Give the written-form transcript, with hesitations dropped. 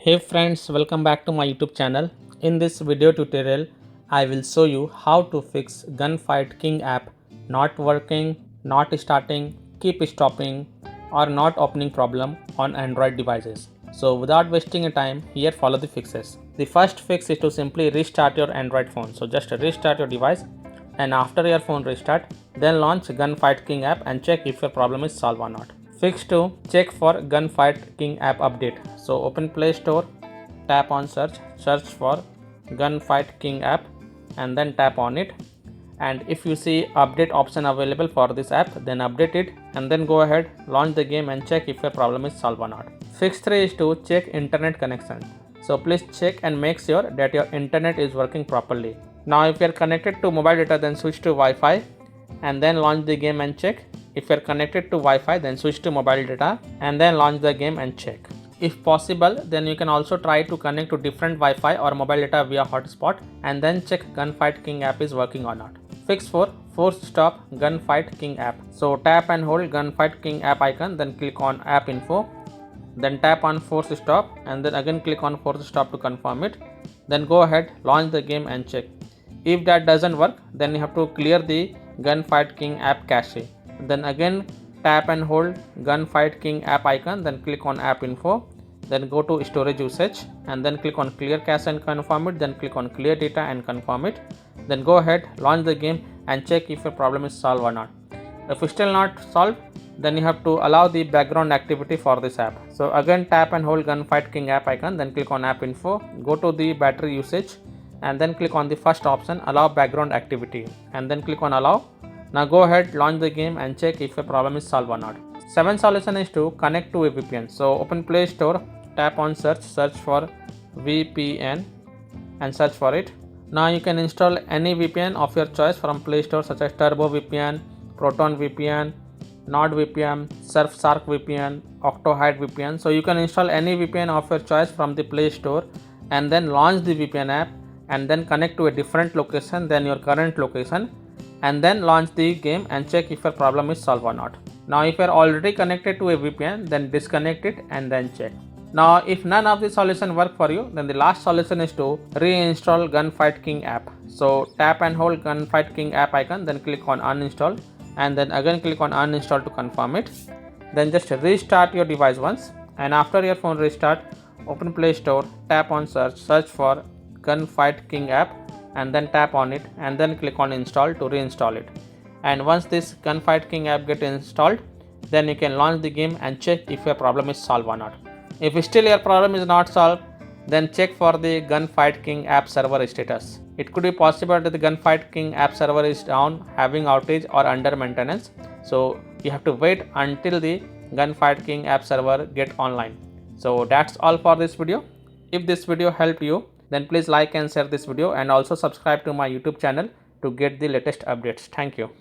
Hey friends, welcome back to my YouTube channel. In this video tutorial, I will show you how to fix Gunfight King app not working, not starting, keep stopping or not opening problem on Android devices. So without wasting your time, here follow the fixes. The first fix is to simply restart your Android phone. So just restart your device and after your phone restart, then launch Gunfight King app and check if your problem is solved or not. Fix 2. Check for Gunfight King app update. So open Play Store, tap on search for Gunfight King app and then tap on it. And if you see update option available for this app, then update it and then go ahead, launch the game and check if your problem is solved or not. Fix 3 is to check internet connection. So please check and make sure that your internet is working properly. Now if you are connected to mobile data, then switch to Wi-Fi and then launch the game and check. If you are connected to Wi-Fi, then switch to mobile data and then launch the game and check. If possible, then you can also try to connect to different Wi-Fi or mobile data via hotspot and then check Gunfight King app is working or not. Fix 4. Force stop Gunfight King app. So tap and hold Gunfight King app icon, then click on app info, then tap on force stop and then again click on force stop to confirm it. Then go ahead, launch the game and check. If that doesn't work, then you have to clear the Gunfight King app cache. Then again tap and hold Gunfight King app icon, then click on app info, then go to storage usage and then click on clear cache and confirm it, then click on clear data and confirm it. Then go ahead, launch the game and check if your problem is solved or not. If it's still not solved, then you have to allow the background activity for this app. So again tap and hold Gunfight King app icon, then click on app info, go to the battery usage and then click on the first option, allow background activity, and then click on allow. Now go ahead, launch the game and check if your problem is solved or not. 7th solution is to connect to a VPN. So open Play Store, tap on search for VPN and search for it. Now you can install any VPN of your choice from Play Store such as Turbo VPN, Proton VPN, NordVPN, Surfshark VPN, Octohide VPN. So you can install any VPN of your choice from the Play Store and then launch the VPN app and then connect to a different location than your current location and then launch the game and check if your problem is solved or not. Now if you are already connected to a VPN, then disconnect it and then check. Now if none of the solution work for you, then the last solution is to reinstall Gunfight King app. So tap and hold Gunfight King app icon, then click on uninstall and then again click on uninstall to confirm it. Then just restart your device once and after your phone restart, open Play Store, tap on search for Gunfight King app and then tap on it and then click on install to reinstall it. And once this Gunfight King app get installed, then you can launch the game and check if your problem is solved or not. If still your problem is not solved, then check for the Gunfight King app server status. It could be possible that the Gunfight King app server is down, having outage or under maintenance. So you have to wait until the Gunfight King app server get online. So that's all for this video. If this video helped you, then please like and share this video and also subscribe to my YouTube channel to get the latest updates. Thank you.